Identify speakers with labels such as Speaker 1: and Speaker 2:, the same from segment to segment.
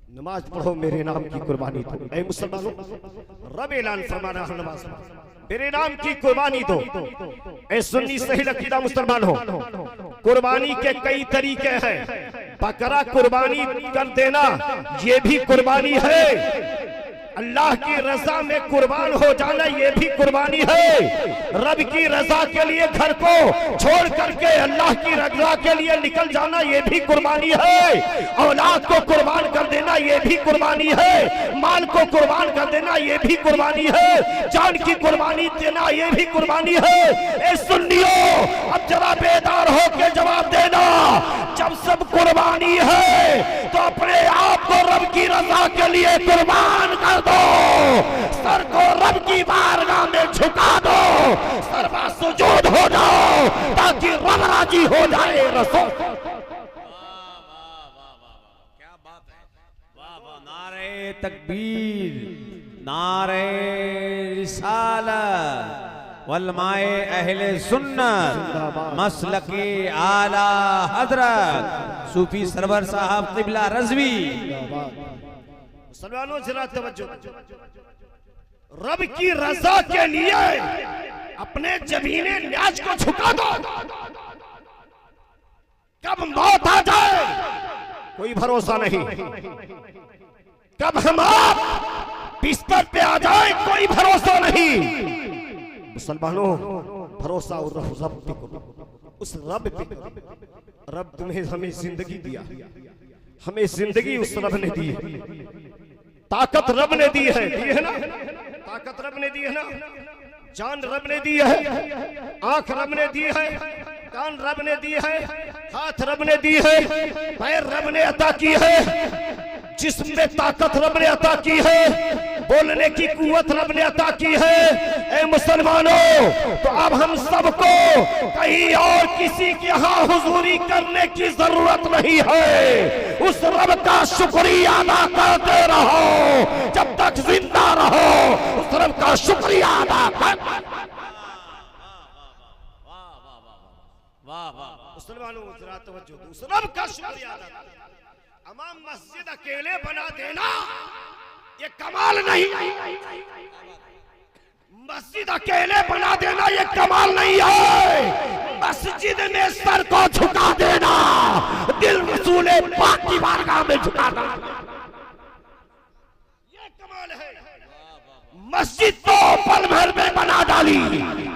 Speaker 1: नमाज पढ़ो मेरे नाम की कुर्बानी दो। ऐ मुसलमानों, रब ऐलान फरमा रहा है, नमाज मेरे नाम की कुर्बानी दो। ऐ सुन्नी सही अकीदा मुसलमान हो, कुर्बानी के कई तरीके हैं। बकरा कुर्बानी कर देना ये भी कुर्बानी है। अल्लाह की रजा में कुर्बान हो जाना ये भी कुर्बानी है। रब की रजा के लिए घर को छोड़ करके अल्लाह की रजा के लिए निकल जाना ये भी कुर्बानी है। औलाद को कुर्बान कर देना ये भी कुर्बानी है। माल को कुर्बान कर देना ये भी कुर्बानी है। जान की कुर्बानी देना ये भी कुर्बानी है। ए सुन्नियों, अब जरा बेदार होकर जवाब देना, जब सब कुर्बानी है तो अपने आप को रब की रजा के लिए कुर्बान कर दो। सर को रब की बारगाह में झुका दो, सरबा सुजूद हो जाओ ताकि रब राजी हो जाए। रसूल
Speaker 2: क्या बात है, वाह वाह, नारे तकबीर, नारे रिसालत, वलमाए अहले सुन्नत, मसलके आला हजरत सूफी सरवर साहब क़िबला रज़वी।
Speaker 1: मुसलमानों जरा तवज्जो, रब की रजा के लिए अपने जबीने न्याज को झुका दो। कब मौत आ जाए कोई भरोसा नहीं, कब हम आप बिस्तर पे आ जाए कोई भरोसा नहीं। मुसलमानों, भरोसा और रब पे करो, उस रब पे करो। रब तुम्हें हमें जिंदगी दिया, हमें जिंदगी उस रब ने दी है। ताकत रब ने दी है ना, ताकत रब ने दी है ना, जान रब ने दी है, आंख रब ने दी है, कान रब ने दी है, हाथ रब ने दी है, पैर रब ने अता की है, जिस्म में ताकत रब ने अता की है, बोलने की कुव्वत रब ने अता की है। ए मुसलमानों, तो अब हम सबको कहीं और किसी के यहाँ हुजूरी करने की जरूरत नहीं है। उस रब का शुक्रिया अदा करते रहो जब तक जिंदा रहो, उस रब का शुक्रिया अदा कर।
Speaker 2: वाह वाह,
Speaker 1: मुसलमानों जरा तवज्जो दो, उस रब का शुक्रिया अदा कर। अमाम मस्जिद अकेले बना देना ये कमाल नहीं, मस्जिद अकेले बना देना ये कमाल नहीं है। मस्जिद में सर को झुका देना, दिल रसूल पाक की बारगाह में झुका देना ये कमाल है। मस्जिद तो पल भर में बना डाली,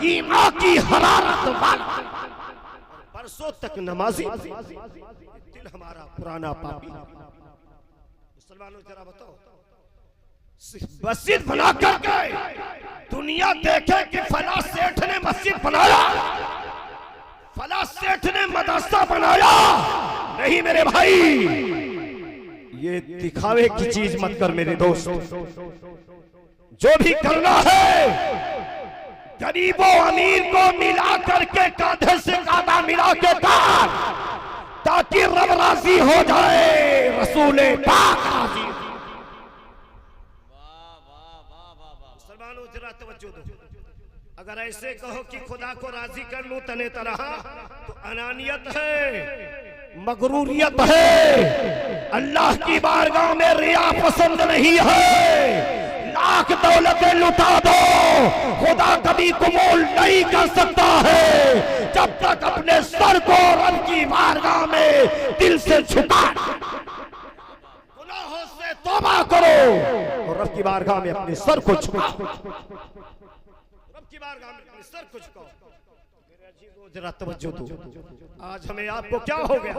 Speaker 1: ईमान की हरारत वाला। बरसों तक नमाजी, दिल हमारा पुराना पापी। मुसलमानों जरा बताओ, मस्जिद बना करके दुनिया देखे कि फला सेठ ने मस्जिद बनाया, फला सेठ ने मदरसा बनाया। नहीं मेरे भाई, ये दिखावे की चीज मत कर मेरे दोस्त। जो भी करना है गरीबों अमीर को मिला करके कांधे से कांधा मिला के कर, ताकि रब राजी हो जाए, रसूल पाक राजी। मुसलमानों जरा तवज्जो दो, अगर ऐसे कहो कि खुदा को राजी कर लूं तने तरह, तो अनानियत है, मगरूरियत है। अल्लाह की बारगाह में रिया पसंद नहीं है। लाख दौलतें लुटा दो, खुदा कभी कबूल नहीं कर सकता है जब तक अपने सर को रब की बारगाह में दिल से झुका। गुनाहों से तौबा करो और रब की बारगाह में अपने सर को झुकाओ, रब की बारगाह में अपने सर को झुकाओ। मेरे अजीजों जरा तवज्जो दो, आज हमें आपको क्या हो गया?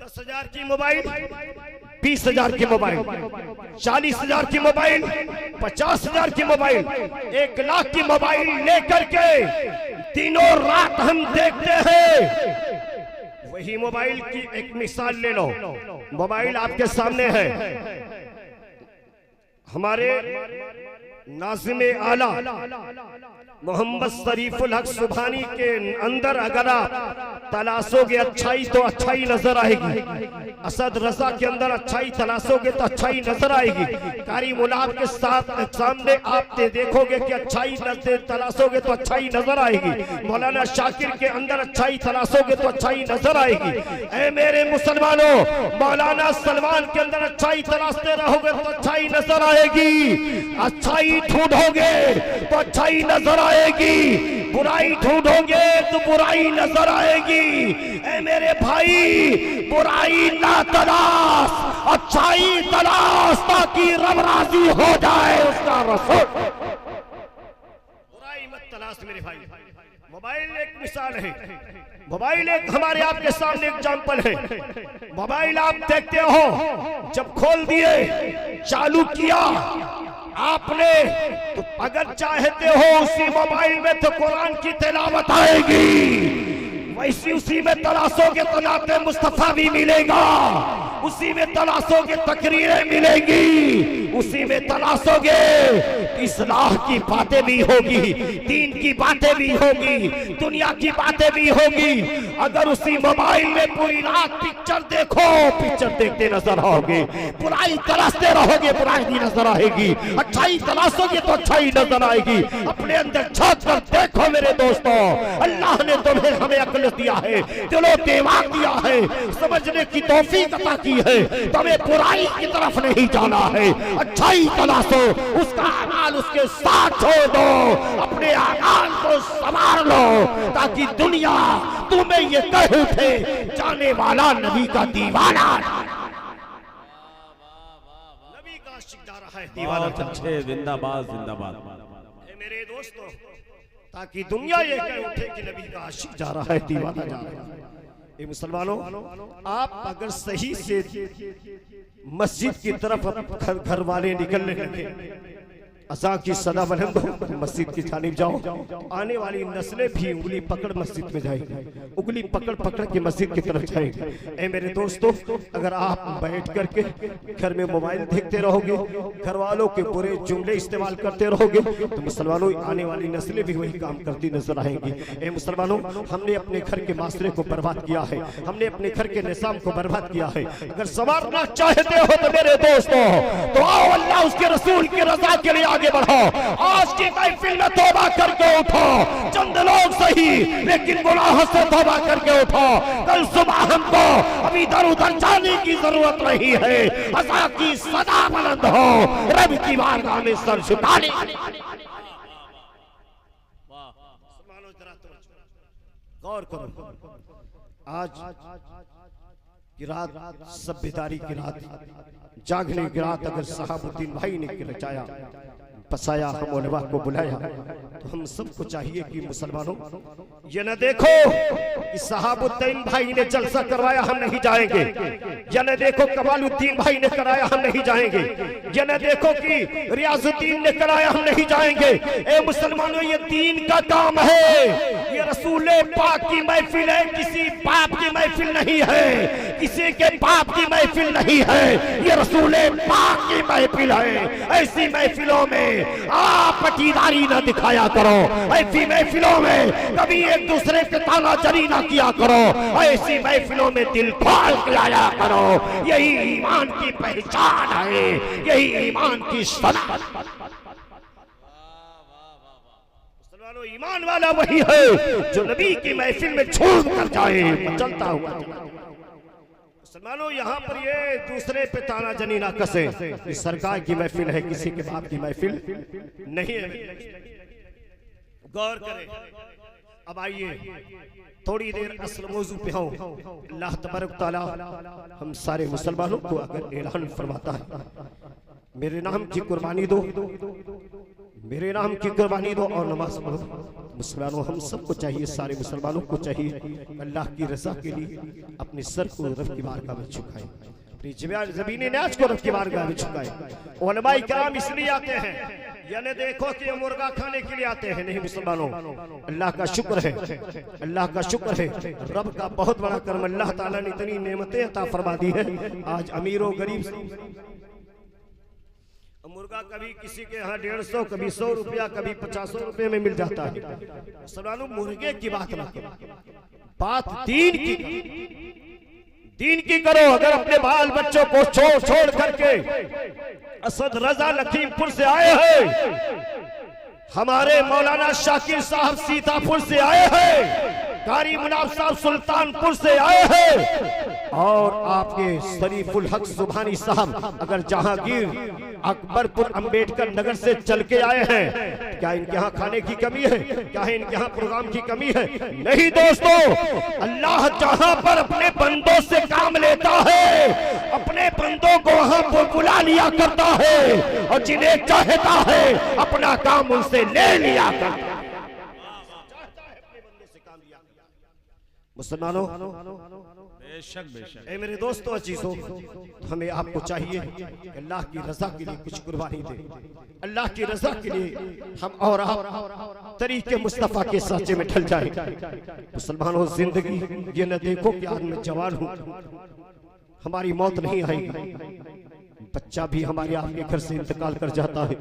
Speaker 1: 10,000 की मोबाइल, 20,000 की मोबाइल, 40,000 की मोबाइल, 50,000 की मोबाइल, 1 लाख की मोबाइल लेकर के तीनों रात हम देखते हैं। वही मोबाइल की एक मिसाल ले लो, मोबाइल आपके सामने है। हमारे नाज़िम आला मोहम्मद शरीफुल हक सुभानी के अंदर अगर आप तलाशोगे अच्छाई तो अच्छाई नजर आएगी। असद रजा के अंदर अच्छाई तलाशोगे तो अच्छाई नजर आएगी। कारी मुलाब के साथ सामने आप देखोगे कि अच्छाई तलाशोगे तो अच्छाई नजर आएगी। मौलाना शाकिर के अंदर अच्छाई तलाशोगे तो अच्छाई नजर आएगी। ऐ मेरे मुसलमानों, मौलाना सलमान के अंदर अच्छाई तलाशते रहोगे तो अच्छाई नजर आएगी। अच्छाई ढूंढोगे तो अच्छाई नजर आएगी, बुराई ढूंढोगे तो बुराई नजर आएगी। ऐ मेरे भाई, बुराई ना तलाश, अच्छाई तलाश, ताकि रब राजी हो जाए उसका रसूल। बुराई मत तलाश मेरे भाई। मोबाइल एक मिसाल है, मोबाइल एक हमारे आपके सामने एग्जाम्पल है। मोबाइल आप देखते हो, जब खोल दिए, चालू किया आपने, तो अगर चाहते हो उसी मोबाइल में तो कुरान की तिलावत आएगी, वैसी उसी में तलाशोगे तो नाते मुस्तफा भी मिलेगा, उसी में तलाशोगे तकरीरें मिलेंगी, उसी में तलाशोगे इस्लाह की बातें भी होगी, दीन की बातें भी होगी, दुनिया की बातें भी होगी। अगर उसी मोबाइल में पूरी रात पिक्चर देखो, पिक्चर देखते नजर आओगे, बुराई तलाशते रहोगे, बुराई भी नजर आएगी, अच्छाई तलाशोगे तो अच्छाई नजर आएगी। अपने अंदर झांक कर देखो मेरे दोस्तों, अल्लाह ने तुम्हें हमें अक्ल दिया है, दिलो दिमाग दिया है, समझने की तौफीक अता की है। तुम्हें बुराई की तरफ नहीं जाना है, अच्छाई तलाशो, उसका अमाल उसके साथ छोड़ दो, अपने अमाल को संभाल लो, ताकि दुनिया तुम्हें ये कह उठे, जाने वाला नबी का दीवाना, नबी का आशिक जा रहा है, दीवाना।
Speaker 2: अच्छे, जिंदाबाद जिंदाबाद।
Speaker 1: मेरे दोस्तों, ताकि दुनिया ये कह उठे कि नबी का आशिक जा रहा है, दीवाना जा रहा है। ये मुसलमानों, आप अगर सही से मस्जिद की तरफ घर वाले निकलने लगे, अज़ान की सदा बुलंद हो, मस्जिद की जानिब जाओ, आने वाली नस्लें भी उंगली पकड़ मस्जिद में जाएगी, उंगली पकड़ पकड़ के मस्जिद की तरफ जाएगी। ऐ मेरे दोस्तों, अगर आप बैठ करके घर में मोबाइल देखते रहोगे, घर वालों के बुरे जुमले इस्तेमाल करते रहोगे, तो मुसलमानों आने वाली नस्लें भी वही काम करती नजर आएंगी। ऐ मुसलमानों, हमने अपने घर के माशरे को बर्बाद किया है, हमने अपने घर के निज़ाम को बर्बाद किया है। अगर संवारना चाहते हो तो मेरे दोस्तों, तो आओ अल्लाह उसके रसूल की रजा के लिए आगे बढ़ो। आज की महफिल में तौबा करके उठो, चंद लोग सही लेकिन गुनाह से तौबा करके उठो। कल सुबह हमको अभी इधर उधर जाने की जरूरत नहीं है, अज़ा की सदा बुलंद हो, रब की बारगाह में सर झुकाने। गौर करो, आज की रात सभ्यतारी की रात, जागने की रात अगर सहाबुद्दीन भाई ने रचाया, बसाया, हम उलमा को बुलाया, तो हम सबको चाहिए कि मुसलमानों ये न देखो कि सहाबुद्दीन भाई ने जलसा करवाया हम नहीं जाएंगे, ये न देखो कमालुद्दीन भाई ने कराया हम नहीं जाएंगे, ये न देखो कि रियाजुद्दीन ने कराया हम नहीं जाएंगे। ए मुसलमानों, ये दीन का काम है, ये रसूल पाक की महफिल है, किसी पाप की महफिल नहीं है, किसी के पाप की महफिल नहीं है, ये रसूल पाक की महफिल है। ऐसी महफिलों में आप पटीदारी ना दिखाया करो, ऐसी महफिलों में कभी एक दूसरे के तानाजरी ना किया करो, ऐसी महफिलों में दिल खोल के आया करो। यही ईमान की पहचान है, यही ईमान की सनत। मुसलमानों, ईमान वाला वही है जो नबी की महफिल में झूम कर जाए, चलता हुआ। मुसलमानों, यहाँ पर ये दूसरे पे तानाजनी ना कसे, इस सरकार की महफिल है, किसी के बाप की महफिल नहीं है। गौर करें। अब आइए थोड़ी देर असल मौजू पे आओ। अल्लाह तबारक तआला हम सारे मुसलमानों को अगर ऐलान फरमाता है, मेरे नाम की कुर्बानी दो, मेरे नाम की कुर्बानी दो और नमाज पढ़ो। मुसलमानों, हम सबको चाहिए, सारे मुसलमानों को चाहिए अल्लाह की रजा के लिए अपने सर को रब की बारगाह में झुकाएं, अपनी ज़मीनी न्याज को रब की बारगाह में झुकाएं। उलमाए किराम इसलिए आते हैं, यानी देखो कि मुर्गा खाने के लिए आते हैं नहीं मुसलमानों। अल्लाह का शुक्र है, अल्लाह का शुक्र है, रब का बहुत बड़ा कर्म, अल्लाह ताला ने इतनी नेमतें अता फरमा दी है। आज अमीर और गरीब, मुर्गा कभी किसी के यहाँ 150, कभी 100 रुपया, कभी 50 रुपये में मिल जाता है। मुसलमानों, मुर्गे की बात ना करो, बात दीन की करो। अगर अपने बाल बच्चों को छोड़ करके असद रजा लखीमपुर से आए हैं, हमारे मौलाना शाकिर साहब सीतापुर से आए हैं, कारी मुनाफ साहब सुल्तानपुर से आए हैं, और आपके शरीफुल हक सुभानी साहब अगर जहांगीर अकबरपुर अंबेडकर नगर से चल के आए हैं, क्या इनके यहाँ खाने की कमी है? क्या इनके यहाँ प्रोग्राम की कमी है? नहीं दोस्तों, अल्लाह जहां पर अपने बंदों से काम लेता है, अपने बंदों को वहां पर बुला लिया करता है, और जिन्हें चाहता है अपना काम उनसे ले लिया करता है। मुसलमानों,
Speaker 2: बेशक बेशक,
Speaker 1: ए मेरे दोस्तों अजीजों, हमें आपको चाहिए अल्लाह की रजा के लिए कुछ कुर्बानी दे। अल्लाह की रजा के लिए हम और आप तरीके मुस्तफा के सांचे में ढल जाए। मुसलमानों, जिंदगी ये न देखो कि आज मैं जवान हूँ, हमारी मौत नहीं आएगी। बच्चा भी हमारे आपके घर से इंतकाल कर जाता है,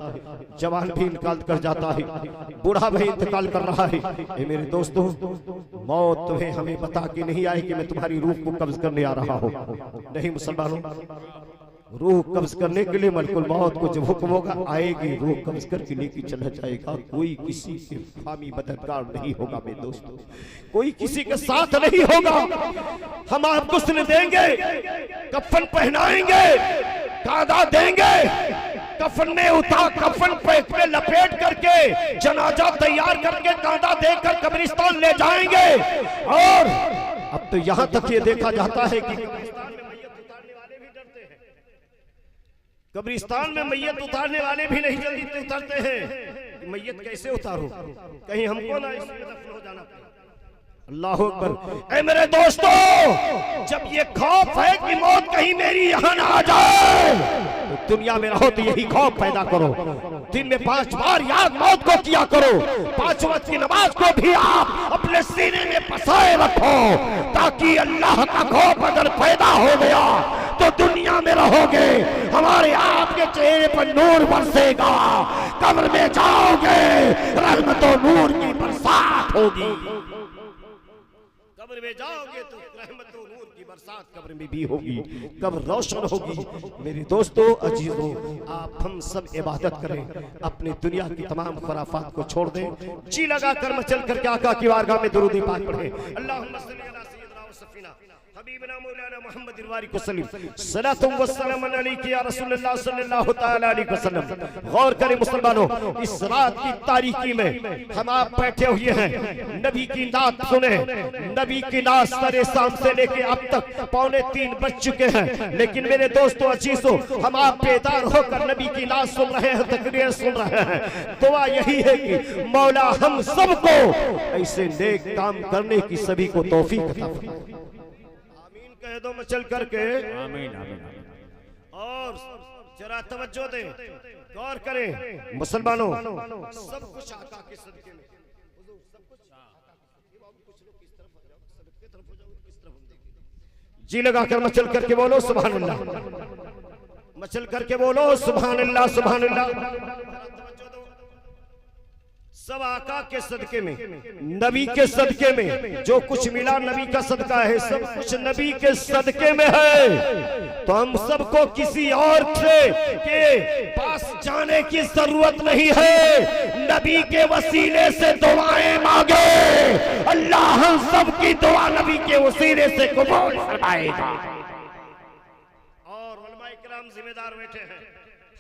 Speaker 1: जवान भी इंतकाल कर जाता है, बूढ़ा भी इंतकाल कर रहा है। ये मेरे दोस्तों, मौत तुम्हें हमें बता के नहीं आई कि मैं तुम्हारी रूह को कब्ज करने आ रहा हूँ। नहीं मुसलमानों, रूह कब्ज करने के लिए मलकुल मौत को जब हुक्म होगा आएगी, रूह कब्ज करके लेके चला जाएगा। कोई किसी के हामी मददगार नहीं होगा मेरे दोस्तों, कोई किसी के साथ नहीं होगा। हम आपको सुन देंगे, कफन पहनाएंगे, कादा देंगे, कफन में कफन पे लपेट करके जनाजा तैयार करके कादा देकर कब्रिस्तान ले जाएंगे। और अब तो यहाँ तक ये देखा जाता है कि कब्रिस्तान में मैयत उतारने वाले भी नहीं जल्दी उतारते हैं। मैयत कैसे उतारो, कहीं हमको ना इसमें दफन हो जाना पड़े। अल्लाह अकबर। ऐ मेरे दोस्तों, जब ये खौफ है कि मौत कहीं मेरी यहाँ ना आ जाए, तो दुनिया में रहो तो यही खौफ पैदा करो। दिन में 5 बार याद मौत को किया करो। 5 वक्त की नमाज को भी आप अपने सीने में पसाए रखो, ताकि अल्लाह का खौफ अगर पैदा हो गया तो दुनिया में रहोगे, हमारे आपके चेहरे पर नूर बरसेगा। कब्र में जाओगे, रहमतों नूर की बरसात होगी। कब्र में जाओगे तो रहमत और नूर की बरसात कब्र में भी होगी, कब्र रोशन होगी। मेरे दोस्तों अजीजों, आप हम सब इबादत करें, अपनी दुनिया की तमाम खुराफात को छोड़ दें, जी लगा कर मचल करके आका की बारगाह में दुरूद पाक पढ़ें। अल्लाहुम्मा सल्ली अला सय्यिदना व सफीना हबीबना मौलाना मुहम्मद वारिक वसल्लम सलातु व सलाम अलैका या रसूलुल्लाह सल्लल्लाहु तआला अलैहि वसल्लम। गौर करें मुसलमानों, इस रात की तारीकी में हम आप बैठे हुए हैं, नबी की नात सुने। नबी की नात सरे शाम से लेके अब तक 2:45 बज चुके हैं, लेकिन मेरे दोस्तों अजीजों, हम आप बेदार होकर नबी की नात सुन रहे हैं, तकरीर सुन रहे हैं। दुआ यही है कि मौला हम सबको ऐसे नेक काम करने की सभी को तौफीक अता फरमाए। कह दो मचल करके
Speaker 2: आमीन आमीन।
Speaker 1: और जरा तवज्जो दें, गौर करें मुसलमानों, सब कुछ आका के सदके में, सब कुछ कुछ लोग किस तरफ हो जाओ, सबके तरफ हो जाओ, किस तरफ हम देखें। जी लगा कर मचल करके बोलो सुभान अल्लाह, मचल करके बोलो सुभान अल्लाह सुभान अल्लाह। सब आका के सदके में, नबी के सदके में जो कुछ मिला नबी का सदका है, सब कुछ नबी के सदके में है। तो हम सबको किसी और के पास जाने की जरूरत नहीं है, नबी के वसीले से दुआएं मांगे, अल्लाह हम सबकी दुआ नबी के वसीले से कबूल फरमाएगा। और उलमाए किराम जिम्मेदार बैठे हैं,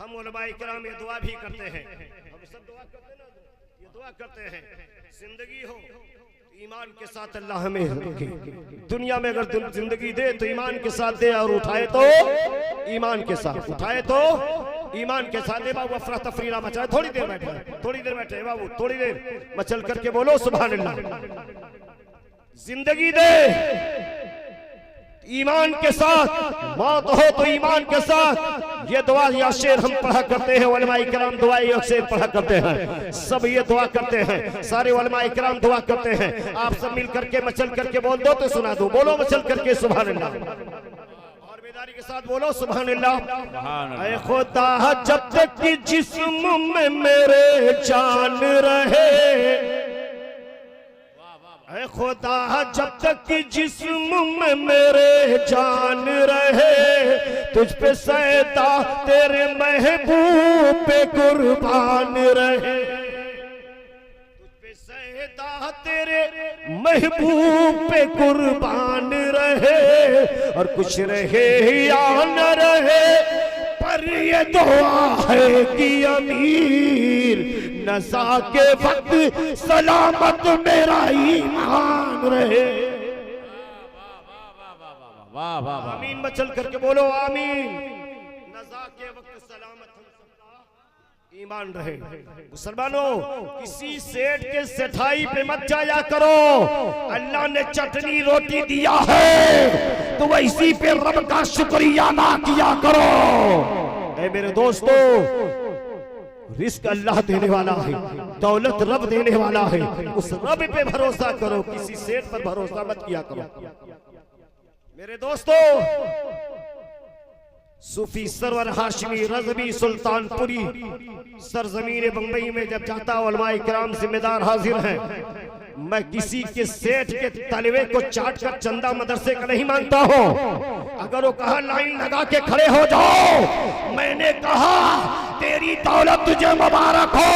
Speaker 1: हम उलमाए किराम ये दुआ भी करते हैं, हम सब दुआ करते हैं, दुआ करते हैं जिंदगी हो ईमान के साथ अल्लाह हमें रखे। दुनिया में अगर जिंदगी दे तो ईमान के साथ दे, और उठाए तो ईमान के साथ, उठाए तो ईमान के साथ दे। बाबू अफरा तफरी ना मचाए, थोड़ी देर बैठे, थोड़ी देर बैठे बाबू, थोड़ी देर मचल करके बोलो सुभान अल्लाह। जिंदगी दे ईमान के साथ, मौत हो तो ईमान के साथ। ये दुआ या शेर हम पढ़ा करते हैं, उलमाए किराम दुआ ये शेर पढ़ा करते हैं, सब ये दुआ करते हैं, सारे उलमाए किराम दुआ करते हैं। आप सब मिल करके मचल करके बोल दो तो सुना दो, बोलो मचल करके सुभान अल्लाह। और मेरे बेदारी के साथ बोलो सुभान अल्लाह।
Speaker 2: सुभान
Speaker 1: ऐ
Speaker 2: अल्लाह।
Speaker 1: खुदा जब तक कि जिस्म में मेरे जान रहे, ऐ खुदा जब तक कि जिस्म में मेरे जान रहे, तुझ पे सैदा तेरे महबूब पे कुर्बान रहे, तुझ पे सैदा तेरे महबूब पे कुर्बान रहे, और कुछ रहे या न रहे पर ये दुआ है कि अमीर नज़ा के वक्त सलामत मेरा ईमान रहे।
Speaker 2: वाह वाह वाह।
Speaker 1: आमीन मचल करके बोलो आमीन। नज़ा के वक्त सलामत हम सबका ईमान रहे। मुसलमानों, किसी सेठ के सेठाई पे मत जाया करो। अल्लाह ने चटनी रोटी दिया है तो वैसी पे रब का शुक्रिया अदा किया करो। ऐ मेरे दोस्तों, रिस्क अल्लाह देने वाला है, दौलत रब देने वाला है, उस रब पे भरोसा करो, किसी सेठ पर भरोसा मत किया करो। मेरे दोस्तों, सूफी सरवर हाशमी रज़वी सुल्तानपुरी सरजमीन बंबई में जब जाता उलमाए किराम जिम्मेदार हाजिर हैं। मैं किसी के सेठ के तलवे को चाट कर चंदा मदरसे का नहीं मांगता हूँ। अगर वो कहा लाइन लगा के खड़े हो जाओ, मैंने कहा तेरी दौलत तुझे मुबारक हो,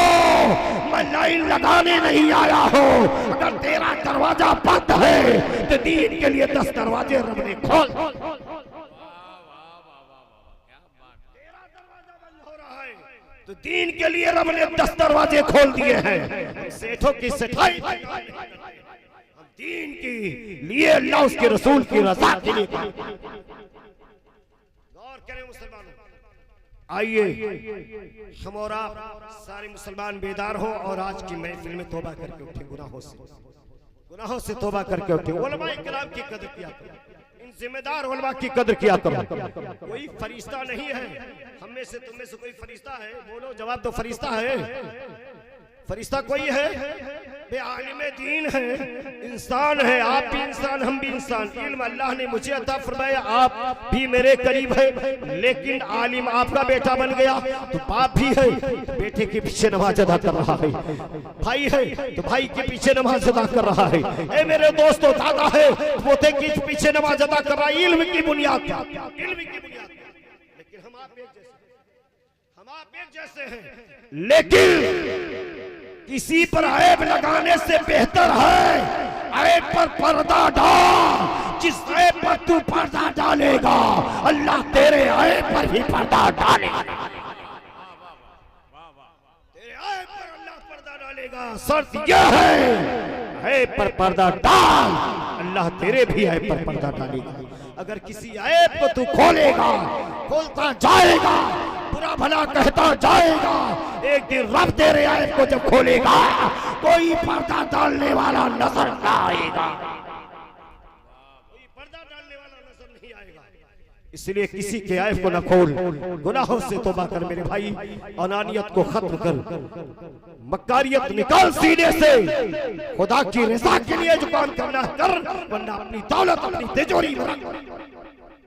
Speaker 1: मैं लाइन लगाने नहीं आया हूँ। अगर तेरा दरवाजा बंद है तो दीन के लिए 10 दरवाजे रब ने खोल। तो दीन के लिए रब ने 10 दरवाजे खोल दिए हैं। सेठों की सेठाई दीन के लिए, अल्लाह उसके रसूल की रज़ा के लिए। गौर करें मुसलमानों, आइए हम और आप सारे मुसलमान बेदार हो और आज की महफिल में तौबा करके उठे, गुनाहों से तौबा करके उठे, उलमाए किराम की कदर किया करो, इन जिम्मेदार उलमा की कदर किया करो। कोई फरिश्ता नहीं है हम में से, तुम में से कोई फरिश्ता है? बोलो जवाब दो, फरिश्ता है? फरिश्ता कोई है? बे आलिम दीन है, इंसान है, आप भी इंसान हम भी इंसान। इल्म अल्लाह ने मुझे अता फरमाया, आप भी मेरे करीब है, लेकिन आलिम आपका बेटा बन गया तो बाप भी है, बेटे के पीछे नमाज अदा कर रहा है। भाई है तो भाई के पीछे नमाज अदा कर रहा है। ए मेरे दोस्तों, दादा है पोते के पीछे नमाज अदा कर रहा है। इल्म की बुनियाद क्या? इल्म की बुनियाद। लेकिन हम आप एक जैसे हैं, लेकिन किसी पर ऐब लगाने से बेहतर है ऐब पर पर्दा डाल। जिस ऐब पर तू पर्दा डालेगा, अल्लाह तेरे ऐब पर भी पर्दा डालेगा। तेरे ऐब पर अल्लाह पर्दा डालेगा। शर्त यह है, ऐब पर पर्दा डाल, अल्लाह तेरे भी ऐब पर पर्दा डालेगा। अगर किसी ऐब को तू खोलेगा, खोलता जाएगा, बुरा भला कहता जाएगा, एक दिन रब तेरे ऐब को जब खोलेगा, कोई पर्दा डालने वाला नजर ना आएगा, कोई पर्दा डालने वाला नजर नहीं आएगा। इसलिए किसी के ऐब को न खोल, गुनाहों से तौबा कर मेरे भाई, अनानियत को खत्म कर, मक्कारियत निकाल सीने से, खुदा की रज़ा के लिए जो काम करना कर, वरना अपनी दौलत अपनी तिजोरी में रख।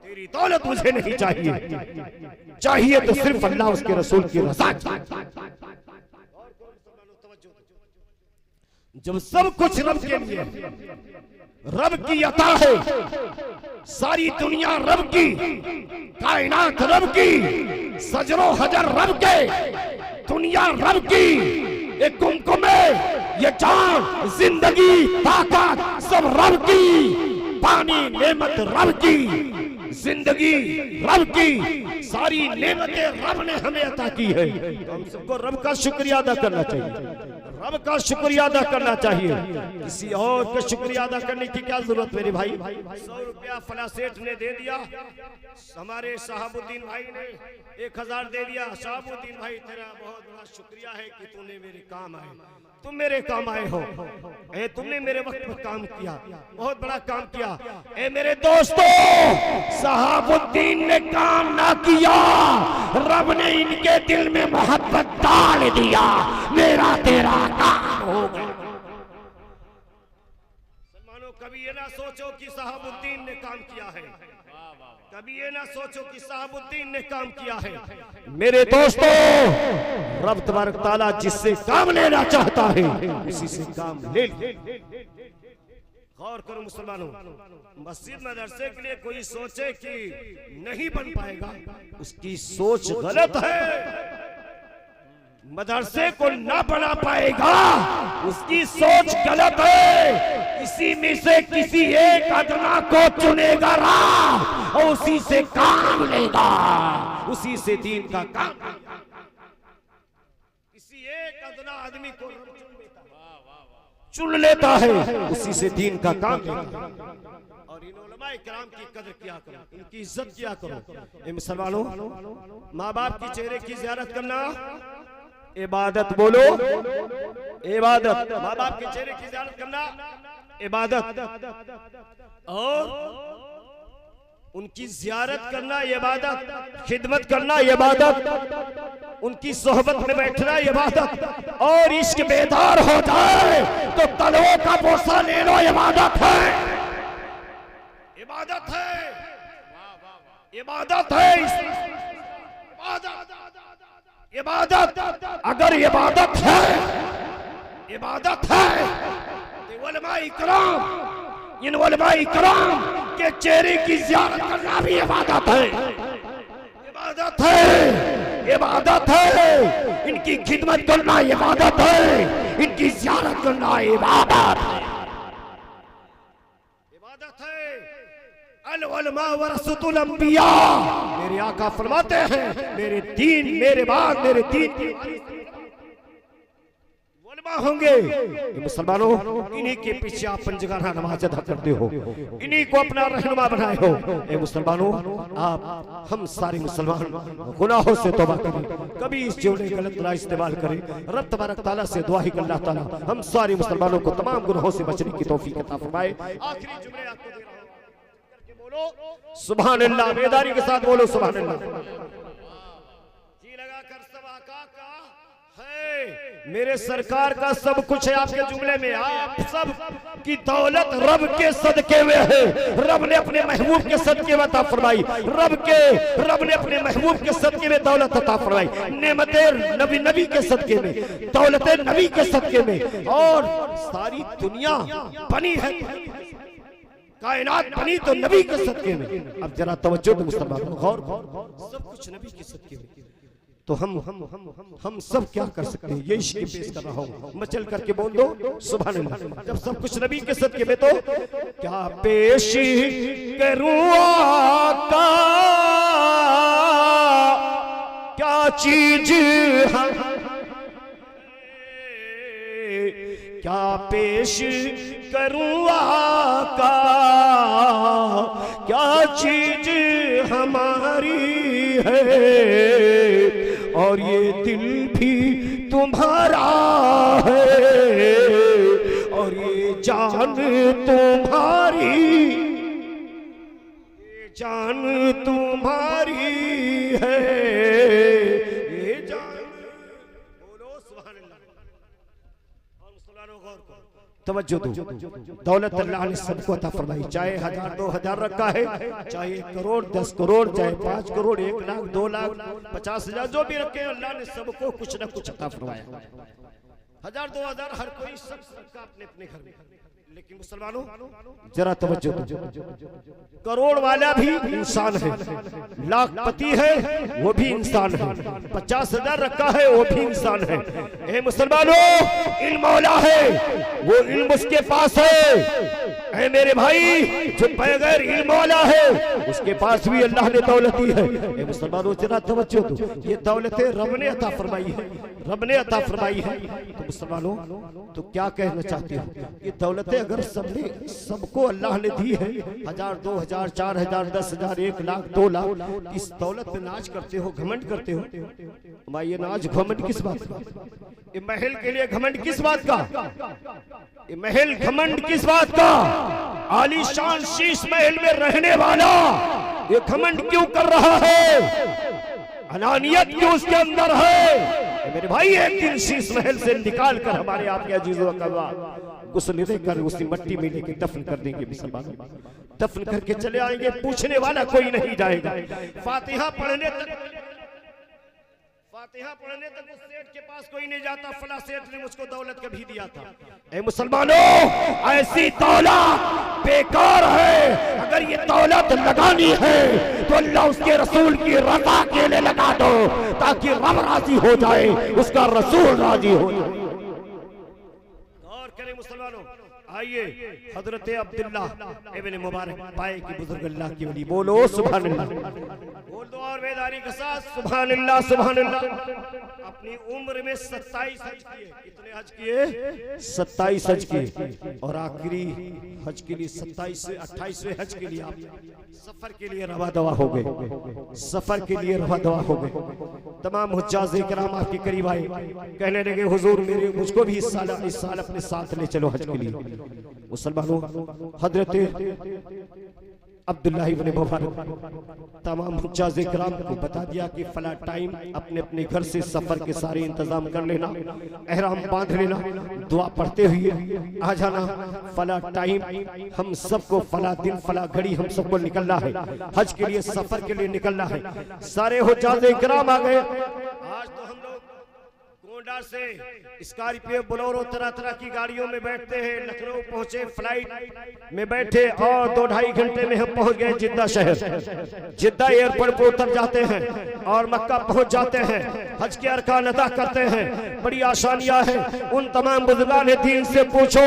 Speaker 1: तेरी दौलत मुझे नहीं चाहिए, चाहिए तो सिर्फ अल्लाह उसके रसूल की रज़ा। जब सब कुछ रब के लिए, रब की अता है, सारी दुनिया रब की, कायनात रब की, सजरो हजर रब के, दुनिया रब की, ये कुमकुमे, ये जान, जिंदगी, ताकत सब रब की, पानी नेमत रब की, जिंदगी रब की, सारी नेमतें रब ने हमें अता की है। हम सबको रब का शुक्रिया अदा करना चाहिए, रब का शुक्रिया अदा करना चाहिए। किसी और का शुक्रिया अदा करने की क्या जरूरत मेरे भाई? 100 रुपया फला सेठ ने दे दिया, हमारे शहाबुद्दीन भाई ने 1000 दे दिया। शहाबुद्दीन भाई तेरा बहुत बड़ा शुक्रिया है कि तूने मेरे काम आए, तुम मेरे काम आए हो, ए तुमने मेरे वक्त पर काम किया, बहुत बड़ा काम किया। ए मेरे दोस्तों, शहाबुद्दीन ने काम ना किया, रब ने इनके दिल में मोहब्बत डाल दिया, मेरा तेरा काम हो गया। मुसलमानों, कभी ये ना सोचो कि शहाबुद्दीन ने काम किया है। कभी ये ना सोचो कि साहबुद्दीन ने काम किया है। मेरे दोस्तों, रब तबारक ताला जिससे काम लेना चाहता है उसी से काम ले। गौर करो मुसलमानों, मस्जिद मदरसे के लिए कोई सोचे कि नहीं बन पाएगा, उसकी सोच गलत है। मदरसे को ना बना पाएगा, उसकी सोच गलत है। इसी में से किसी एक अदना को चुनेगा राह और उसी से काम लेगा, उसी से दीन का काम। किसी एक अदना आदमी को चुन लेता है, उसी से दीन का काम लेगा। और इन उलमाए किराम की कदर किया करो, इनकी इज्जत किया करो। ए मुसलमानों, माँ बाप की चेहरे की जियारत करना इबादत, बोलो इबादत। माँ बाप के चेहरे की जियारत करना इबादत, और उनकी जियारत करना इबादत, खिदमत करना इबादत, उनकी सोहबत में बैठना इबादत। और इश्क बेदार हो जाए तो तलवों का बोसा ले लो, इबादत है, इबादत है, इबादत है, इबादत। अगर इबादत है, इबादत है, तो उलमाए किराम, इन उलमाए किराम के चेहरे की जियारत करना भी इबादत है, इबादत है, इबादत है। इनकी खिदमत करना इबादत है, इनकी जियारत करना इबादत है, इबादत है। अल उलमा वरसतुल अंबिया, मेरे आका फरमाते हैं, मेरे दीन, मेरे बाद मेरे दीन की उलमा होंगे। मुसलमानों, इन्हीं के पीछे आप पंजगाना नमाज अदा करते हो, इन्हीं को अपना रहनुमा बनाए हो। ए मुसलमानों, आप हम सारे मुसलमान गुनाहों से तौबा करें, कभी इस जुमले गलत ना इस्तेमाल करें। रब तबारक ताला से दुआ ही अल्लाह ताला हम सारे मुसलमानों को तमाम गुनाहों से बचने की तौफीक अता फरमाए। आखिरी जुमले आपको दे रहा हूं, बोलो सुभान अल्लाह, बेदारी के साथ बोलो सुभान अल्लाह। जी लगाकर सब आका का है, मेरे सरकार का सब कुछ है आपके जुमले में। आप सब की दौलत रब के सदके में है, रब ने अपने महबूब के सदके में अता फरमाई, रब ने अपने महबूब के सदके में दौलत अता फरमाई, नेमते नबी के सदके में, दौलत नबी के सदके में। और सारी दुनिया बनी है, कायनात बनी तो नबी के सदके में। अब जरा तवज्जो दो मुसलमानों, गौर, सब कुछ नबी के सदके में। तो हम सब क्या कर सकते हैं, ये इश्क पेश कर रहा हूं, मचल करके बोल दो सुभान अल्लाह। जब सब कुछ नबी के सदके में, तो क्या पेश करूं आका, क्या चीज क्या पेश करूं आका, क्या चीज हमारी है, और ये दिल भी तुम्हारा है, और ये जान तुम्हारी, ये जान तुम्हारी है, ये जान, बोलो सुभान अल्लाह। और मुसलमानों गौर करो, तवज्जो दो, दौलत अल्लाह ने सबको अता फरमाई, चाहे 1000 2000 रखा है, चाहे 1 करोड़ 10 करोड़, चाहे 5 करोड़ 1 लाख 2 लाख 50,000, जो भी रखे अल्लाह ने सबको कुछ न कुछ अता फरमाया। 1000 2000 हर कोई शख्स रखा अपने अपने घर में। लेकिन मुसलमानों जरा तवज्जो दो, करोड़ वाला भी इंसान है, लाखपति है वो भी इंसान है, 50,000 रखा है वो भी इंसान है। ए मुसलमानों, इल्म मौला है, वो इल्म उसके पास है। ए मेरे भाई, जो बगैर इल्म मौला है उसके पास भी अल्लाह ने दौलत दी है। ए मुसलमानों जरा तवज्जो दो, ये दौलतें रब ने अता फरमाई है, रब ने अता फरमाई है। तो मुसलमानों, तो क्या कहना चाहते हो, ये दौलतें अगर सबको अल्लाह ने दी है, 1000 2000 4000 10,000 1 लाख 2 लाख, इस दौलत पे नाज करते हो, घमंड करते हो। भाई ये नाज घमंड किस बात का, ये महल के लिए घमंड किस बात का, ये महल घमंड किस बात का, आलीशान शीश महल में रहने वाला ये घमंड क्यों कर रहा है, अनानियत क्यों उसके अंदर है। मेरे भाई, एक दिन शीश महल से निकाल कर हमारे आपके अजीजों का गुस्ल देकर उसी मट्टी में लेके दफन कर देंगे मुसलमानों। दफन करके चले आएंगे, पूछने वाला कोई नहीं जाएगा। फातिहा पढ़ने तक उस सेठ के पास कोई नहीं जाता, फला सेठ ने मुझको दौलत कभी दिया था। ऐ मुसलमानों, ऐसी दौलत बेकार है। अगर ये दौलत लगानी है तो अल्लाह उसके रसूल की रजा के लिए लगा दो, ताकि रब राजी हो जाए, उसका रसूल राजी हो जाए। और करें मुसलमानों, आइए हजरत अब्दुल्ला इब्न मुबारक पाए कि बुजुर्ग अल्लाह की वली, बोलो सुभान अल्लाह, बोल दो और बेदारी के साथ सुभान अल्लाह सुभान अल्लाह। अपनी उम्र में 27 हज किए। कितने हज किए? 27 हज किए। और आखिरी हज के लिए 27 से 28वें हज के लिए आप सफर के लिए रवा दवा हो गए। सफर के लिए रवा दवा हो गए। तमाम हुज्जाज इकराम आपके करीब आए, कहने लगे हुजूर मुझको भी इस साल अपने साथ ले चलो हज के लिए। मुसलमानों, हजरत अब्दुल्लाह इब्न मुबारक तमाम हुज्जाज इकराम को बता दिया कि फला टाइम अपने अपने घर से सफर के सारे इंतजाम कर लेना, एहराम बांध लेना, दुआ पढ़ते हुए आ जाना। फला टाइम हम सबको, फला दिन फला घड़ी हम सबको निकलना है, हज के लिए सफर के लिए निकलना है। सारे हुज्जाज इकराम आ गए। आज तो हम लोग गोंडा से स्कॉर्पियो बोलेरो तरह तरह की गाड़ियों में बैठते हैं, लखनऊ पहुंचे, फ्लाइट में बैठे और 2-2.5 घंटे में हम पहुंच गए जिद्दा शहर। जिद्दा एयरपोर्ट पर उतर जाते हैं और मक्का पहुंच जाते हैं, हज के अरकान अदा करते हैं। बड़ी आसानियां हैं। उन तमाम बुजुर्गान दीन से पूछो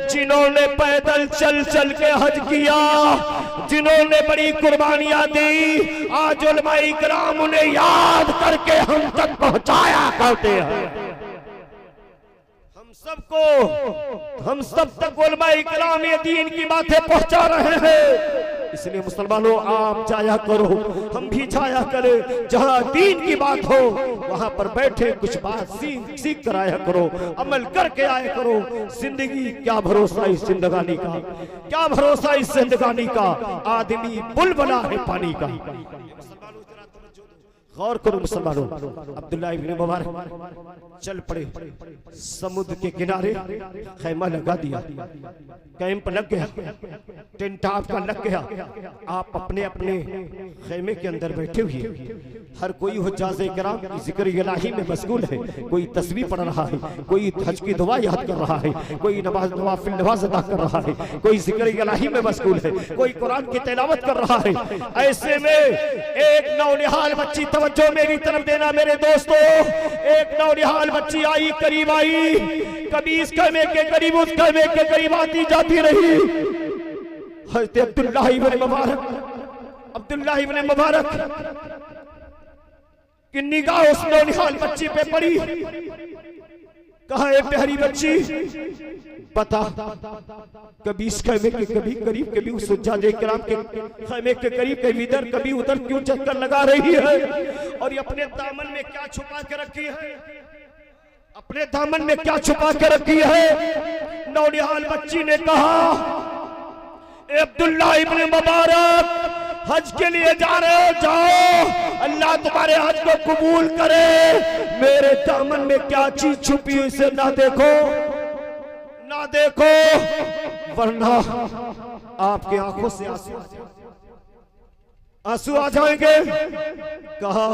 Speaker 1: जिन्होंने पैदल चल चल के हज किया, जिन्होंने बड़ी कुर्बानियां दी, आज उलमाए इकराम उन्हें याद करके हम तक पहुंचाया करते हैं। हम सब तक उलमाए इकराम ये दीन की बातें पहुंचा रहे हैं। इसलिए मुसलमानों, आप जाया करो, हम भी जाया करें। जहां दीन की बात हो वहां पर बैठे कुछ बात सीख कर आया करो, अमल करके आया करो। जिंदगी क्या भरोसा इस जिंदगानी का, क्या भरोसा इस जिंदगानी का। आदमी बुलबुला है पानी का। गौर करो मुसलमानों, अब्दुल्लाह इब्न मुबारक चल पड़े, समुद्र के किनारे खैमा लगा दिया, कैंप लग गया, टेंट आपका लग गया। आप अपने अपने खैमे के अंदर बैठे हुए, हर कोई हुज्जाज इकराम जिक्र इलाही में मशगूल है। कोई तस्बीह पढ़ रहा है, कोई हज की दुआ याद कर रहा है, कोई नवाफिल नमाज अदा कर रहा है, कोई जिक्र इलाही में मशगूल है, कोई कुरान की तिलावत कर रहा है। ऐसे में एक नौनिहाल बच्ची, तवज्जो मेरी तरफ देना मेरे दोस्तों, एक नौनिहाल बच्ची आई, करीब आई, कभी इस खैमे के करीब उस खैमे के करीब आती जाती रही। हज़रत अब्दुल्लाह इब्न मुबारक, अब्दुल्लाह इब्न मुबारक की निगाह उस नौनिहाल बच्ची पे पड़ी। कहा, ए प्यारी बच्ची, बता, कभी इस खैमे के कभी करीब, कभी उस हुज्जाज इकराम के खैमे के करीब, कभी इधर कभी उधर क्यों चक्कर लगा रही है? और ये अपने दामन में क्या छुपा के रखी है? अपने दामन में क्या छुपा के रखी है? नौनिहाल बच्ची ने कहा, ए अब्दुल्लाह इब्न मुबारक, हज के लिए जा रहे हो, जाओ, अल्लाह तुम्हारे हज को कबूल करे। मेरे दामन में क्या चीज छुपी इसे ना देखो, ना देखो, वरना आपके आंखों से आंसू आ जाएंगे। कहा,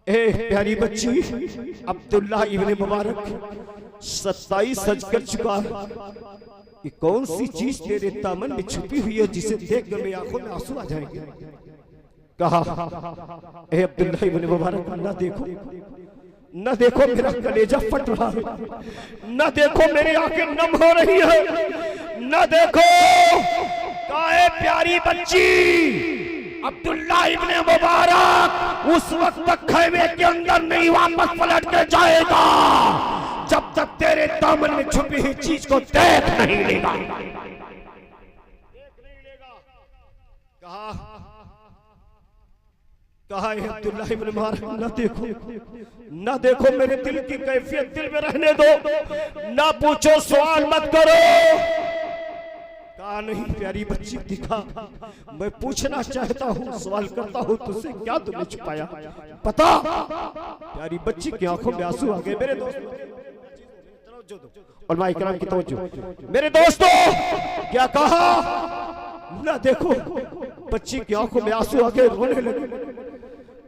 Speaker 1: ए प्यारी बच्ची, अब्दुल्लाह इब्न मुबारक 27 हज कर चुका है, कि कौन सी चीज तेरे दामन में छुपी हुई है जिसे देख कर मेरी आंखों में आंसू आ जाएंगे। कहा, ए अब्दुल्लाह इब्न मुबारक, ना देखो, न देखो, मेरा कलेजा फट रहा है, न देखो, मेरी आंखें नम हो रही है, न देखो। काहे प्यारी बच्ची, अब्दुल्लाह इब्न मुबारक उस वक्त तक खैमे के अंदर नहीं वापस पलट के जाएगा जब तक तेरे दामन में छुपी हुई चीज को देख नहीं लेगा। कहा, अब्दुल्लाह इब्न मुबारक, न देखो, न देखो, मेरे दिल की कैफियत दिल में रहने दो, ना पूछो, सवाल मत करो। कहा, नहीं प्यारी बच्ची, दिखा, मैं पूछना चाहता हूँ, सवाल करता हूँ तुझसे, क्या तुमने छुपाया, बता। प्यारी बच्ची की आंखों में आंसू आ गए। मेरे दोस्त उलमा इकराम की तवज्जो। मेरे दोस्तों क्या कहा, ना देखो बच्ची की आंखों में आंसू आ गए, रोने लगी,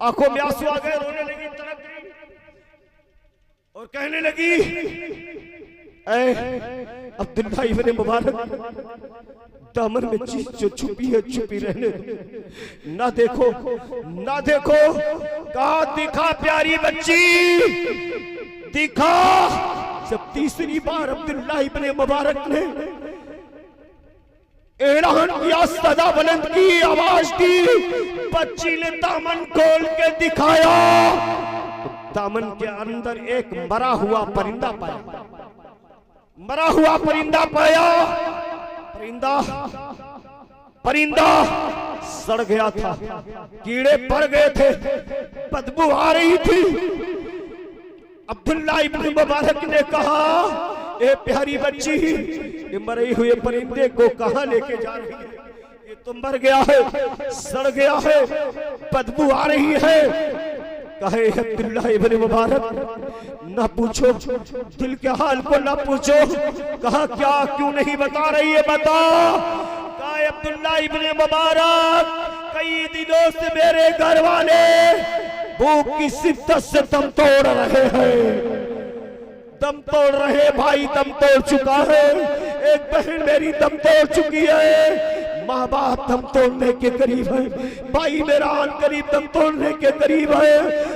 Speaker 1: आंखों में आंसू आ गए, रोने लगी, तड़प गई और कहने लगी, अब्दुल्लाह इब्न मुबारक, दामन में चीज जो छुपी है छुपी रहने दो, ना देखो ना देखो। कहा दिखा प्यारी बच्ची, दिखा। जब तीसरी बार अब्दुल्लाह इब्न मुबारक ने ऐलान किया, सदा बुलंद की, आवाज दी, बच्ची ने दामन खोल के दिखाया तो दामन के अंदर एक मरा हुआ परिंदा पाया, मरा हुआ परिंदा पाया। परिंदा सड़ गया था, कीड़े पड़ गए थे, बदबू आ रही थी। अब्दुल्लाह इब्न मुबारक ने कहा, ए प्यारी बच्ची, ये मरे हुए परिंदे को कहां लेके जा रही है? ये तो मर गया है, सड़ गया है, बदबू आ रही है। कहे अब्दुल्लाह इब्न मुबारक, ना पूछो दिल के हाल को, ना पूछो। कहा क्या, क्यों नहीं बता रही है, बता। कहा अब्दुल्लाह इब्न मुबारक, कई दिनों से मेरे घर वाले भूख की शिद्दत से दम तोड़ रहे हैं, दम तोड़ रहे, भाई दम तोड़ चुका है, एक बहन मेरी दम तोड़ चुकी है, माँ बाप दम तोड़ने के करीब है, भाई मेरा आन करीब दम तोड़ने के करीब है,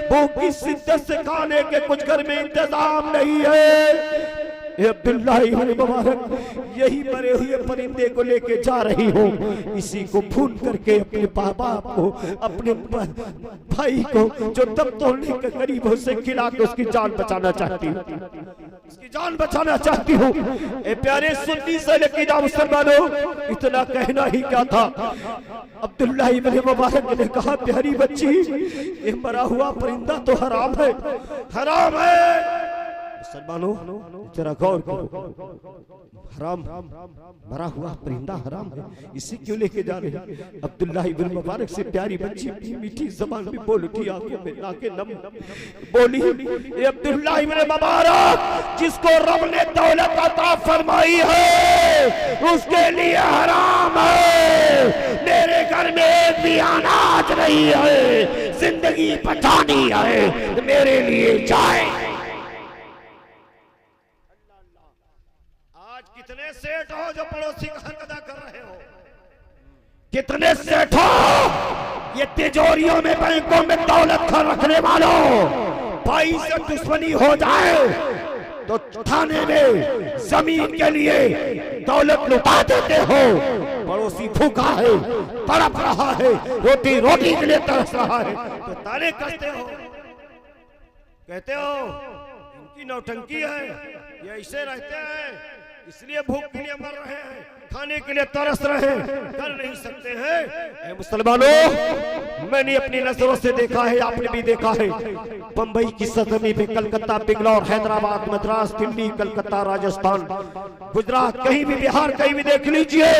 Speaker 1: भूख की शिद्दत से खाने के कुछ घर में इंतजाम नहीं है। अब्दुल्लाह इब्न मुबारक, यही मरे हुए परिंदे को लेके जा रही हो, इसी को भून करके अपने बाप को, अपने भाई को जो दम तोड़ने के करीब हो, उसे खिला के उसकी जान बचाना चाहती हूँ, उसकी जान बचाना चाहती हूँ। ए प्यारे सुन्नी से लेकिन मुसलमानों, इतना कहना ही क्या था। अब्दुल्लाह इब्न मुबारक ने कहा, प्यारी बच्ची, ये मरा हुआ परिंदा तो हराम है, हराम है। मुसलमानों जरा गौर करो, हराम, मरा हुआ परिंदा हराम है, इसे क्यों लेके जा रहे हैं? अब्दुल्लाह इब्न मुबारक से प्यारी बच्ची मीठी जबान में बोल उठी, आंखों में नाके नम बोली, ये अब्दुल्लाह इब्न मुबारक, जिसको रब ने दौलत अता फरमाई है, उसके लिए हराम है। मेरे घर में एक भी अनाज नहीं है, जिंदगी बचानी है, मेरे लिए जाए। कितने सेठ हो जो पड़ोसी का हक अदा कर रहे हो, कितने सेठ हो ये तिजोरियों में, बैंकों में दौलत रखने वालों, भाई से दुश्मनी हो जाए तो थाने में जमीन के लिए दौलत लुटा देते हो। पड़ोसी भूखा है, तड़प रहा है, रोटी रोटी के लिए तरस रहा है तो ताने कसते हो, कहते हो इनकी नौटंकी है, ये ऐसे रहते हैं, इसलिए भूख के लिए मर रहे हैं, खाने के लिए तरस रहे हैं, कर नहीं सकते हैं। ऐ मुसलमानों, मैंने अपनी नजरों से देखा है, आपने भी देखा है, बंबई की सरजमी पे, कलकत्ता, बेंगलोर, हैदराबाद, मद्रास, दिल्ली, कलकत्ता, राजस्थान, गुजरात, कहीं भी, बिहार, कहीं भी देख लीजिए,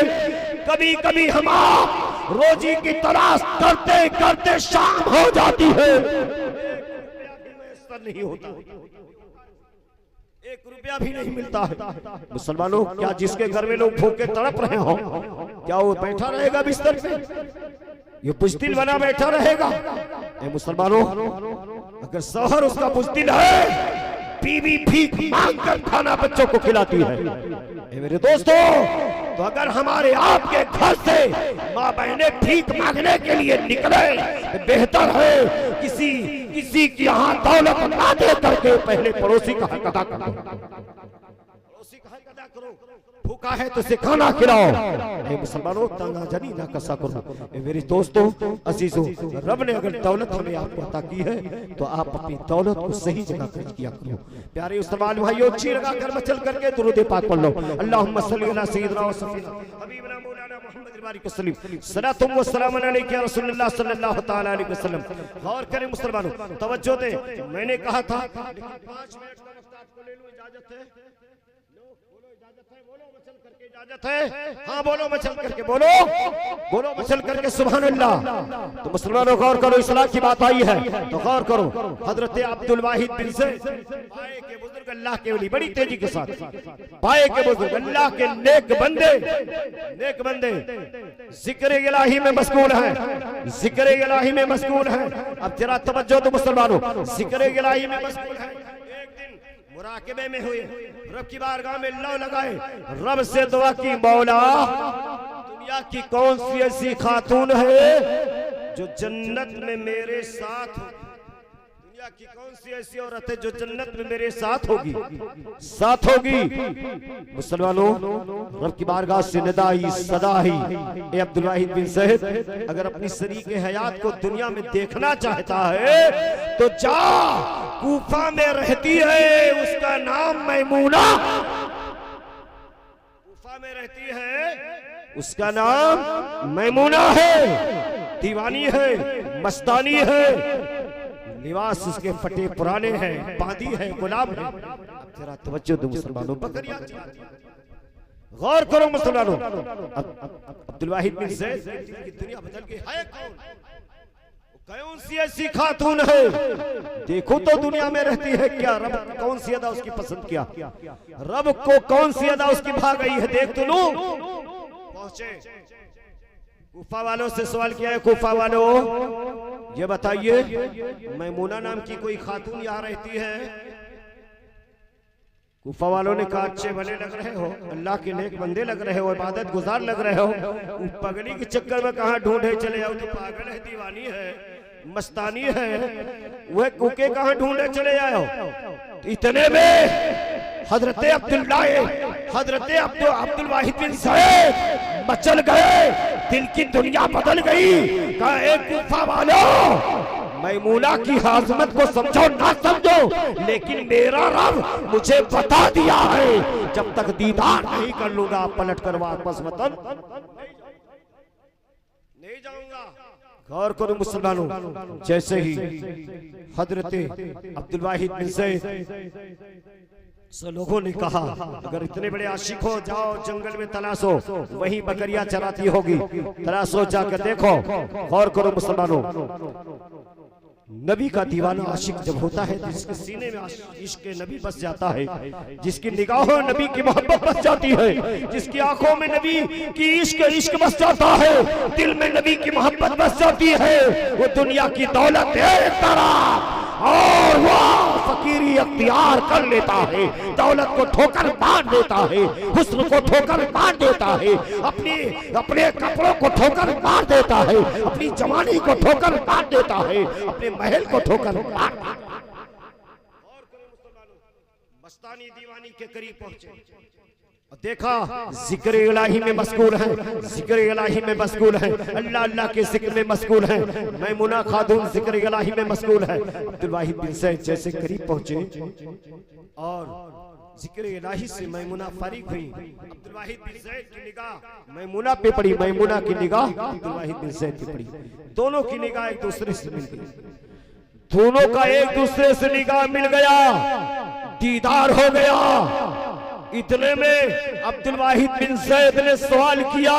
Speaker 1: कभी कभी हम आप रोजी की तलाश करते करते शाम हो जाती है, नहीं होता, एक रुपया भी नहीं मिलता है। मुसलमानों, क्या जिसके घर में लोग भूखे तड़प रहे हो, क्या वो बैठा रहेगा बिस्तर पे, ये बुज़दिल बना बैठा रहेगा? ए मुसलमानों, अगर शौहर उसका बुज़दिल है, बीवी भीख मांग कर खाना बच्चों को खिलाती है। ए मेरे दोस्तों, तो अगर हमारे आपके घर से माँ बहनें भीख मांगने के लिए निकले, बेहतर है किसी की यहाँ दौलत ना दे करके पहले पड़ोसी का हक अदा करो, पड़ोसी का हक अदा करो। भूखा है तो उसे खाना खिलाओ। ए मुसलमानों, ताना जानी ना कसा करो। ए मेरे दोस्तों, अजीजों, रब ने अगर दौलत हमें आपको अता की है तो आप अपनी दौलत को सही जगह खर्च किया करो। प्यारे मुसलमान भाइयों, अच्छी लगा कर मचल करके दुरूद पाक पढ़ लो। अल्लाहुम्मा सल्ली अला सय्यिदना व सफीना हबीबना मौलाना मुहम्मद बारिक वसल्लम सलातु व सलाम अलैका या रसूलुल्लाह सल्लल्लाहु तआला अलैहि वसल्लम। गौर करें मुसलमानों, तवज्जो दें, मैंने कहा था 5 मिनट का वक्त आपको ले लूं, इजाजत है? लो, बोलो इजाजत इजाजत है? हाँ बोलो मचल करके, बोलो बोलो मचल करके सुभान अल्लाह। तो मुसलमानों गौर करो, इस्लाम की बात आई है तो गौर करो। हजरत अब्दुल वाहिद बिन ज़ैद पाए के बुजुर्ग, अल्लाह के वली, बड़ी तेजी के साथ पाए के बुजुर्ग, अल्लाह के नेक बंदे जिक्र इलाही में मशगूल हैं, जिक्र इलाही में मशगूल हैं। अब जरा तवज्जो तो मुसलमानों, जिक्र इलाही में मशगूल हैं। मुराकिबे में हुए, रब की बारगाह में लौ लगाए, रब से दुआ की, मौला दुनिया की कौन सी ऐसी खातून है जो जन्नत में मेरे साथ हो? दुनिया की कौन सी ऐसी औरत है जो जन्नत में मेरे साथ होगी? मुसलमानों, रब की बारगाह से निदा आई, सदा आई, ए अब्दुल वाहिद बिन ज़ैद, अगर अपनी शरीके हयात को दुनिया में देखना चाहता है तो जा, कूफा में रहती है, उसका नाम मैमूना, कूफा में रहती है, उसका नाम मैमूना है, दीवानी है, मस्तानी है, लिबास उसके फटे पुराने हैं, बांदी है, गुलाम है। जरा तवज्जो दो मुसलमानों, बकरियां गौर करो मुसलमानों। अब्दुल वाहिद बिन ज़ैद की दुनिया बदल गई है। कौन सी ऐसी खातून है, देखो तो दुनिया में रहती है क्या? रब कौन सी अदा उसकी पसंद किया, रब को कौन सी अदा उसकी भाग गई है, देख तो लो। पहुंचे कूफा वालों से सवाल किया है, कूफा वालों ये बताइए मैमूना नाम की कोई खातून यहाँ रहती है? कूफा वालों ने कहा अच्छे भले लग रहे हो, अल्लाह के नेक बंदे लग रहे हो, इबादत गुजार लग रहे हो, पगड़ी के चक्कर में कहाँ ढूंढे चले आओ? तो पागल है, दीवानी है, मस्तानी है, वह कुके कहाँ ढूंढे चले आओ? तो इतने में हजरत अब्दुल वाहिद बिन ज़ैद मचल गए, दिल की दुनिया बदल गई। कहा एक कूफा वालों, मैमूना की आज़मत को समझो ना समझो, लेकिन मेरा रब मुझे बता दिया है, जब तक दीदार नहीं कर लूंगा पलट कर वापस वतन नहीं जाऊंगा। गौर करो मुसलमानों, जैसे ही हजरत अब्दुल वाहिद बिन ज़ैद सो लोगों ने कहा अगर इतने बड़े आशिक हो, जाओ जंगल में तलाशो, वहीं बकरियां चराती होगी, तलाशो जाकर देखो। गौर करो मुसलमानों, नबी का दीवाना आशिक जब होता है, जिसके सीने में इश्क नबी बस जाता है, जिसकी निगाहों नबी की मोहब्बत बस जाती है, जिसकी आंखों में नबी की इश्क बस जाता है, दिल में नबी की मोहब्बत बस जाती है, वो दुनिया की दौलत एक तरफ और वो फकीरी अख्तियार कर लेता है, दौलत को ठोकर मार देता है, हुस्न को ठोकर मार देता है, अपने कपड़ों को ठोकर मार देता है, अपनी जवानी को ठोकर मार देता है, अपने महल को ठोकर मार। मस्तानी दीवानी के करीब पहुंचे, देखा जिक्र इलाही में मशगूल है, जिक्र इलाही में मशगूल है, अल्लाह अल्लाह के जिक्र में मशगूल है, मैमूना खातून जिक्र इलाही में मशगूल है। अब्दुल वाहिद बिन ज़ैद जैसे करीब पहुंचे और जिक्र इलाही से मैमूना फारिग हुई, अब्दुल वाहिद बिन ज़ैद की निगाह मैमूना पे पड़ी, मैमूना की निगाह अब्दुल वाहिद बिन ज़ैद पे पड़ी, दोनों की निगाह एक दूसरे से मिल गई, दोनों का एक दूसरे से निगाह मिल गया, दीदार हो गया। इतने में अब्दुल वाहिद बिन ज़ैद ने सवाल किया,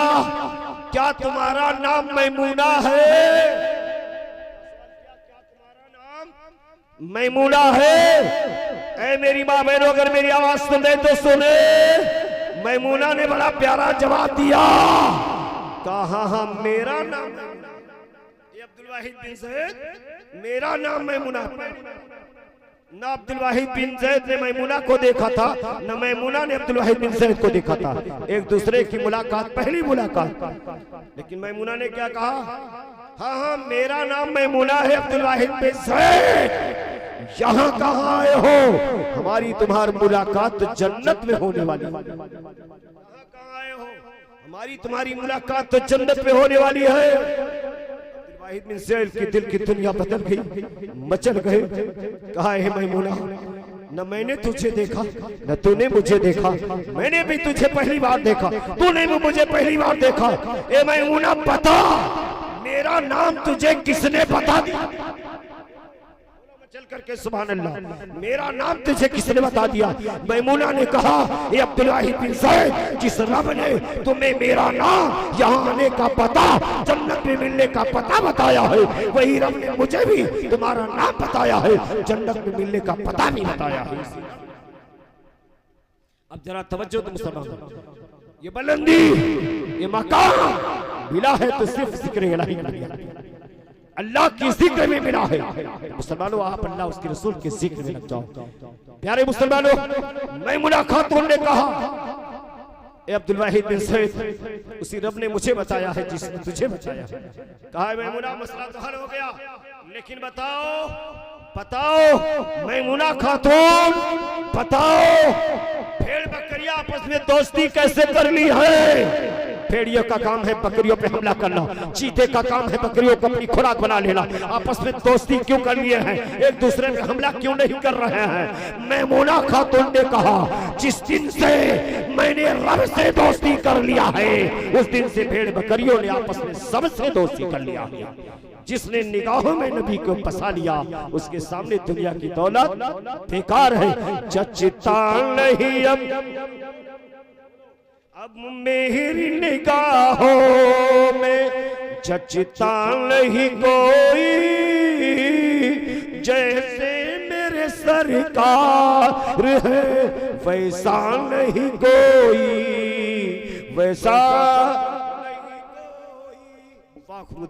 Speaker 1: क्या तुम्हारा नाम मैमूना है? मैमूना है? ऐ मेरी माँ बहनों, अगर मेरी आवाज सुने तो सुने। मैमूना ने बड़ा प्यारा जवाब दिया, कहा हाँ मेरा नाम अब्दुल वाहिद बिन ज़ैद, मेरा नाम मैमूना। ना अब्दुल वाहिद बिन ज़ैद ने मैमूना को देखा था, ना मैमूना ने अब्दुल वाहिद बिन ज़ैद को देखा था, एक दूसरे की मुलाकात, पहली मुलाकात। लेकिन मैमूना ने क्या कहा, हाँ हाँ मेरा नाम मैमूना है अब्दुल वाहिद बिन ज़ैद, यहाँ कहाँ आए हो? हमारी तुम्हारी मुलाकात तो जन्नत में होने वाली है। कहाँ आए हो? हमारी तुम्हारी मुलाकात तो जन्नत में होने वाली है। वाहिद बिन ज़ैद की दिल की दुनिया बदल गई, मचल गए। कहा है मैमूना, न मैंने तुझे देखा न तूने मुझे देखा, मैंने भी तुझे पहली बार देखा, तूने भी मुझे पहली बार देखा। ए मैमूना बता, मेरा नाम तुझे किसने बता दिया? चल करके सुभान अल्लाह, मेरा नाम तुझे किसने बता दिया? मैमूना ने कहा, ये अब्दुल्लाह बिन ज़ैद, जिस रब ने तुम्हें मेरा नाम, यहाँ आने का पता, जन्नत में मिलने का पता बताया है, वही रब ने मुझे भी तुम्हारा नाम बताया है, जन्नत में मिलने का पता भी बताया है। अब जरा तवज्जो तुम मुसलमान, ये बुलंदी, ये मकाम मिला है तो सिर्फ जिक्र इलाही का मिला है, अल्लाह की जिक्र में मिला है। मुसलमानों, आप अल्लाह उसके रसूल के जिक्र में लग जाओ। प्यारे मुसलमानों, मैमूना खातून ने कहा, ए अब्दुल्लाह बिन ज़ैद, उसी रब ने मुझे बताया है जिसने तुझे बताया है। कहा मैमूना, मसला तो हल हो गया, लेकिन बताओ मैमूना खातून, बताओ भेड़ बकरियां आपस में दोस्ती कैसे कर ली है? भेड़ियों का काम है बकरियों पे हमला करना, चीते का काम है बकरियों को अपनी खुराक बना लेना, आपस में दोस्ती क्यों कर लिए हैं? एक दूसरे पे हमला क्यों नहीं कर रहे हैं? मैमूना खातून ने कहा, जिस दिन से मैंने रब से दोस्ती कर लिया है, उस दिन से भेड़ बकरियों ने आपस में सबसे दोस्ती कर लिया है। जिसने निगाहों में नबी को बसा लिया, उसके सामने दुनिया की दौलत बेकार है। जचता नहीं अब मेरी निगाहों में, जचता नहीं कोई, जैसे मेरे सरकार है वैसा नहीं कोई, वैसा नहीं कोई।